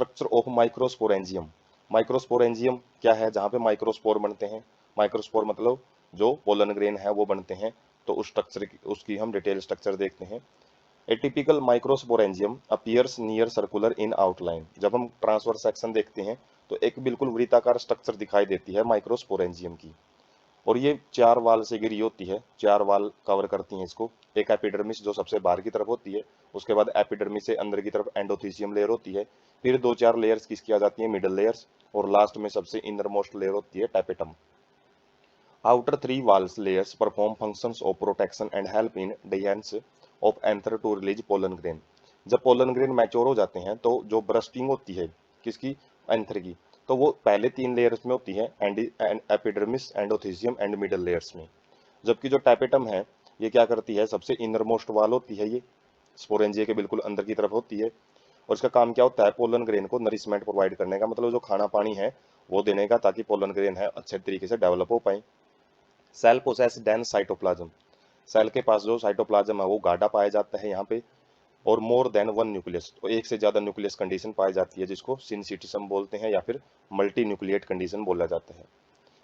Structure of microsporangium. Microsporangium क्या है? जहाँ पे माइक्रोस्पोर बनते हैं। माइक्रोस्पोर मतलब जो पोलन ग्रेन है वो बनते हैं। तो उस स्ट्रक्चर की उसकी हम डिटेल स्ट्रक्चर देखते हैं। ए typical microsporangium appears near circular in outline. जब हम ट्रांसवर्स सेक्शन देखते हैं तो एक बिल्कुल वृत्ताकार स्ट्रक्चर दिखाई देती है माइक्रोस्पोरेंजियम की, और ये 4 वाल से घिरी होती है। 4 वाल कवर करती हैं इसको। एक एपिडर्मिस जो सबसे बाहर की तरफ होती है, उसके बाद एपिडर्मिस से अंदर की तरफ एंडोथीसियम लेयर होती है, फिर 2-4 लेयर्स किसकी आ जाती है? मिडल लेयर्स, और लास्ट में सबसे इनर मोस्ट लेयर होती है tapetum. Outer 3 walls layers perform functions of protection and help in defense of anther to release pollen grain। जब पोलन ग्रेन मैच्योर हो जाते हैं तो जो ब्रस्टिंग होती है किसकी? एंथर की। तो वो पहले 3 लेयर्स में होती है, epidermis, endothecium and middle layers में। जबकि जो टैपेटम है ये क्या करती है? सबसे इनर मोस्ट वाल होती है, ये स्पोरेंजिया के बिल्कुल अंदर की तरफ होती है, और इसका काम क्या होता है? पोलन ग्रेन को नरिशमेंट प्रोवाइड करने का, मतलब जो खाना पानी है वो देने का, ताकि पोलन ग्रेन है अच्छे तरीके से डेवलप हो पाए। Cell possesses dense cytoplasm. Cell के पास जो साइटोप्लाज्म है वो गाढ़ा पाया जाता है यहाँ पे, और मोर देन वन न्यूक्लियस, तो एक से ज्यादा न्यूक्लियस कंडीशन पाई जाती है, जिसको सिंसिटिसम बोलते हैं या फिर मल्टी न्यूक्लिएट कंडीशन बोला जाता है।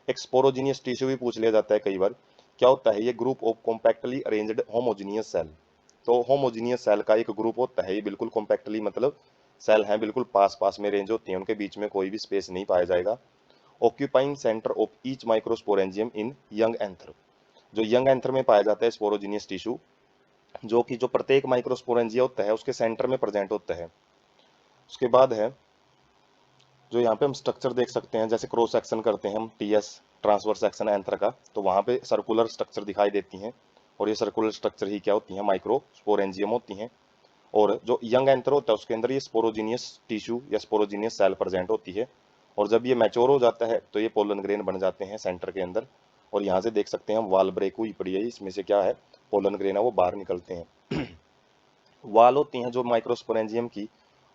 एक स्पोरोजीनियस टिश्यू भी पूछ लिया जाता है कई बार। क्या होता है ये? Group of compactly arranged homogeneous cell. तो होमोजीनियस सेल का एक ग्रुप होता है, ये बिल्कुल कॉम्पैक्टली मतलब सेल हैं बिल्कुल पास पास में रेंज होती है, उनके बीच में कोई भी स्पेस नहीं पाया जाएगा। Occupying centre of each microsporangium in young anther. जो यंग एंथर में पाया जाता है स्पोरोजीनियस टिश्यू, जो कि जो प्रत्येक माइक्रोस्पोरेंजिया होता है उसके सेंटर में प्रेजेंट होता है। उसके बाद है जो यहाँ पे हम स्ट्रक्चर देख सकते हैं, जैसे क्रॉस सेक्शन करते हैं हम टीएस ट्रांसवर्स सेक्शन एंथर का, तो वहाँ पे सर्कुलर स्ट्रक्चर दिखाई देती हैं, और ये सर्कुलर स्ट्रक्चर ही क्या होती हैं? माइक्रोस्पोरेंजियम होती हैं। और जो यंग एंथर होता है उसके अंदर ये स्पोरोजीनियस टिश्यू या स्पोरोजीनियस सेल प्रेजेंट होती है, और जब ये मैच्योर हो जाता है तो ये पोलन ग्रेन बन जाते हैं सेंटर के अंदर। और यहाँ से देख सकते हैं हम वाल ब्रेक हुई पड़ी है, इसमें से क्या है? पोलन ग्रेन है वो बाहर निकलते हैं। वाल होती हैं जो माइक्रोस्पोरेंजियम की,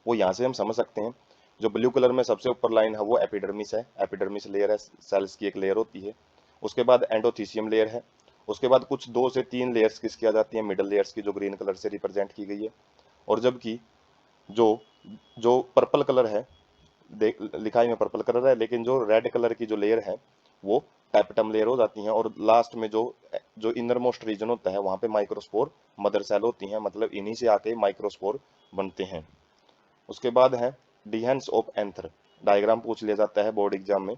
वो यहाँ से हम समझ सकते हैं। जो ब्लू कलर में सबसे ऊपर लाइन है वो एपिडर्मिस है, एपिडर्मिस लेयर है, सेल्स की एक लेयर होती है। उसके बाद एंडोथीसियम लेयर है। उसके बाद कुछ 2 से 3 लेयर्स किसकी आ जाती हैं? मिडल लेयर्स की, जो ग्रीन कलर से रिप्रेजेंट की गई है। और जबकि जो जो पर्पल कलर है, देख लिखाई में पर्पल कलर है, लेकिन जो रेड कलर की जो लेयर है वो टैपेटम लेयर हो जाती हैं, और लास्ट में जो जो इनर मोस्ट रीजन होता है वहां पे माइक्रोस्पोर मदर सेल होती हैं, मतलब इन्हीं से आके माइक्रोस्पोर बनते हैं। उसके बाद है डिहेंस ऑफ एंथर। डायग्राम पूछ लिया जाता है बोर्ड एग्जाम में,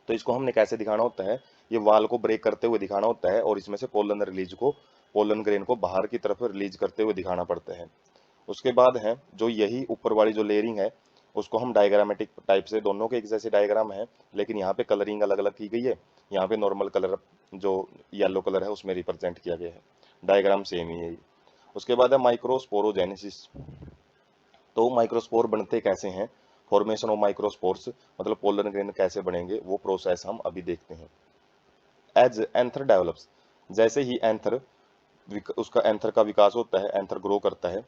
तो इसको हमने कैसे दिखाना होता है? ये वाल को ब्रेक करते हुए दिखाना होता है, और इसमें से पोलन रिलीज को, पोलन ग्रेन को बाहर की तरफ रिलीज करते हुए दिखाना पड़ता है। उसके बाद है जो यही ऊपर वाली जो लेयरिंग है उसको हम डायग्रामेटिक टाइप से, दोनों के एक जैसे डायग्राम है लेकिन यहाँ पे कलरिंग अलग अलग की गई है। यहाँ पे नॉर्मल कलर जो येलो कलर है उसमें रिप्रेजेंट किया गया है, डायग्राम सेम ही है। उसके बाद है माइक्रोस्पोरोजेनेसिस। तो माइक्रोस्पोर बनते कैसे हैं? फॉर्मेशन ऑफ माइक्रोस्पोर्स, मतलब पोलन ग्रेन कैसे बनेंगे, वो प्रोसेस हम अभी देखते हैं। एज एंथर डेवलप्स, जैसे ही एंथर उसका एंथर का विकास होता है, एंथर ग्रो करता है,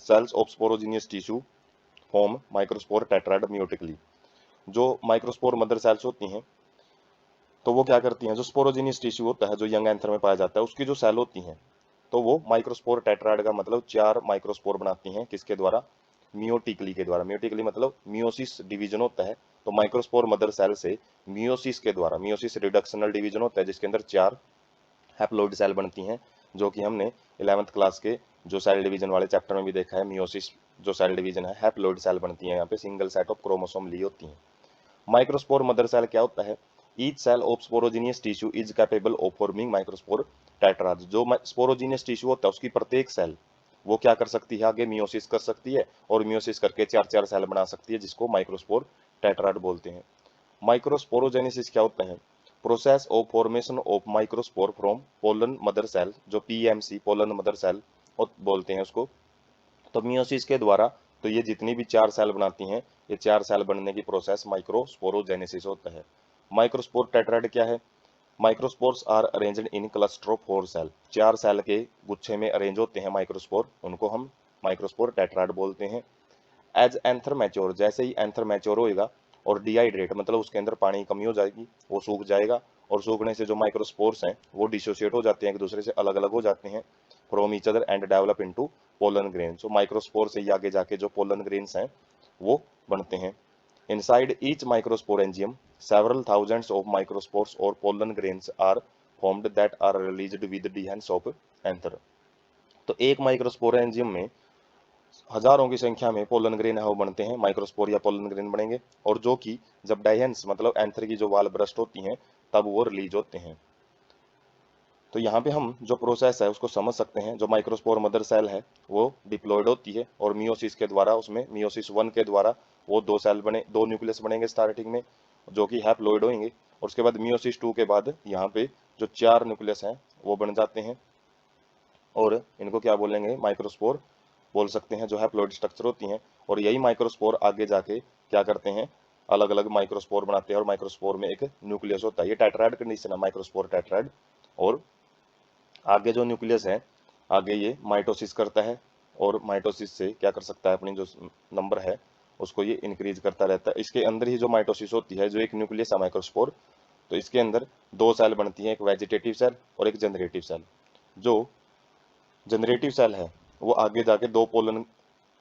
cells of sporogenous tissue form microspore tetrad meiotically. जो माइक्रोस्पोर मदर सेल्स होती हैं तो वो क्या करती हैं? जो स्पोरोजीनियस टिश्यू होता है जो यंग एंथर में पाया जाता है उसकी जो सेल होती हैं, तो वो माइक्रोस्पोर टेट्राड का मतलब 4 माइक्रोस्पोर बनाती हैं, किसके द्वारा? मियोटिकली के द्वारा। मियोटिकली मतलब मियोसिस डिवीजन होता है, तो माइक्रोस्पोर मदर सेल से मियोसिस के द्वारा, मियोसिस रिडक्शनल डिवीजन होता है जिसके अंदर 4 हैप्लोइड सेल बनती हैं, जो कि हमने 11th क्लास के जो सेल डिवीजन वाले चैप्टर में भी देखा है। मियोसिस जो सेल डिवीजन है, हैप्लोइड सेल बनती है, यहाँ पे सिंगल सेट ऑफ क्रोमोसोम ली होती हैं। माइक्रोस्पोर मदर सेल क्या होता है? Each cell of sporogenous tissue is capable of forming microspore tetrads. जो स्पोरोजीनियस टिश्यू होता है उसकी प्रत्येक सेल वो क्या कर सकती है? आगे मियोसिस कर सकती है, और मियोसिस करके 4-4 सेल बना सकती है, जिसको माइक्रोस्पोर टेट्राड बोलते हैं। माइक्रोस्पोरोजेनेसिस क्या होता है? Process of formation of microspore from pollen mother cell, जो पीएमसी पोलन मदर सेल बोलते हैं उसको। तो मियोसिस के द्वारा तो ये जितनी भी 4 सेल बनाती हैं, ये 4 सेल बनने की प्रोसेस माइक्रोस्पोरोजेनेसिस होता है। माइक्रोस्पोर टेट्राड क्या है? Microspores are arranged in cluster of 4 cell. 4 cell के गुच्छे में अरेंज होते हैं माइक्रोस्पोर, उनको हम माइक्रोस्पोर टेट्राड बोलते हैं। एज एंथर मैच्योर, जैसे ही एंथर मैच्योर होएगा और डिहाइड्रेट मतलब उसके अंदर पानी की कमी हो जाएगी, वो सूख जाएगा, और सूखने से जो माइक्रोस्पोर्स हैं वो डिसोसिएट हो जाते हैं, एक दूसरे से अलग अलग हो जाते हैं from each other and develop into pollen grain. So microspore से ही आगे जाके जो पोलन ग्रेन्स हैं वो बनते हैं। Inside each microsporangium several thousands of microspores or pollen grains are formed that are released with the enhance of anther। तो एक माइक्रोस्पोरेंजियम में हजारों की संख्या में पोलन ग्रेन है वो बनते हैं, माइक्रोस्पोर या पोलन ग्रेन बनेंगे, और जो कि जब डायहेंस मतलब एंथर की जो वाल ब्रस्ट होती हैं तब वो रिलीज होते हैं। तो यहाँ पे हम जो प्रोसेस है उसको समझ सकते हैं। जो माइक्रोस्पोर मदर सेल है वो डिप्लॉयड होती है और मियोसिस के द्वारा, उसमें मियोसिस 1 के द्वारा वो दो सेल बने, दो न्यूक्लियस बनेंगे स्टार्टिंग में जो कि हैप्लॉइड होंगे, और उसके बाद मियोसिस 2 के बाद यहाँ पे जो 4 न्यूक्लियस हैं वो बन जाते हैं, और इनको क्या बोलेंगे, माइक्रोस्पोर बोल सकते हैं, जो हैप्लॉइड स्ट्रक्चर होती हैं। और यही माइक्रोस्पोर आगे जाके क्या करते हैं, अलग अलग माइक्रोस्पोर बनाते हैं, और माइक्रोस्पोर में एक न्यूक्लियस होता है। ये टेट्राएड कंडीशन है, माइक्रोस्पोर टेट्राएड। और आगे जो न्यूक्लियस है आगे ये माइटोसिस करता है, और माइटोसिस से क्या कर सकता है, अपनी जो नंबर है उसको ये इंक्रीज करता रहता है। इसके अंदर ही जो माइटोसिस होती है, जो एक न्यूक्लियस है माइक्रोस्पोर, तो इसके अंदर दो सेल बनती हैं, एक वेजिटेटिव सेल और एक जनरेटिव सेल। जो जनरेटिव सेल है वो आगे जाके दो पोलन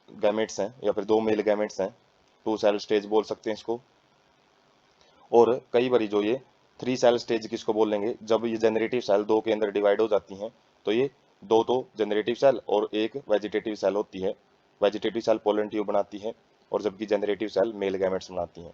गैमेट्स हैं या फिर दो मेल गैमेट्स हैं, टू सेल स्टेज बोल सकते हैं इसको। और कई बारी जो ये थ्री सेल स्टेज किसको बोलेंगे, जब ये जनरेटिव सेल दो के अंदर डिवाइड हो जाती हैं, तो ये दो तो जनरेटिव सेल और एक वेजिटेटिव सेल होती है। वेजिटेटिव सेल पोलन ट्यूब बनाती है और जबकि जनरेटिव सेल मेल गैमेट्स बनाती हैं।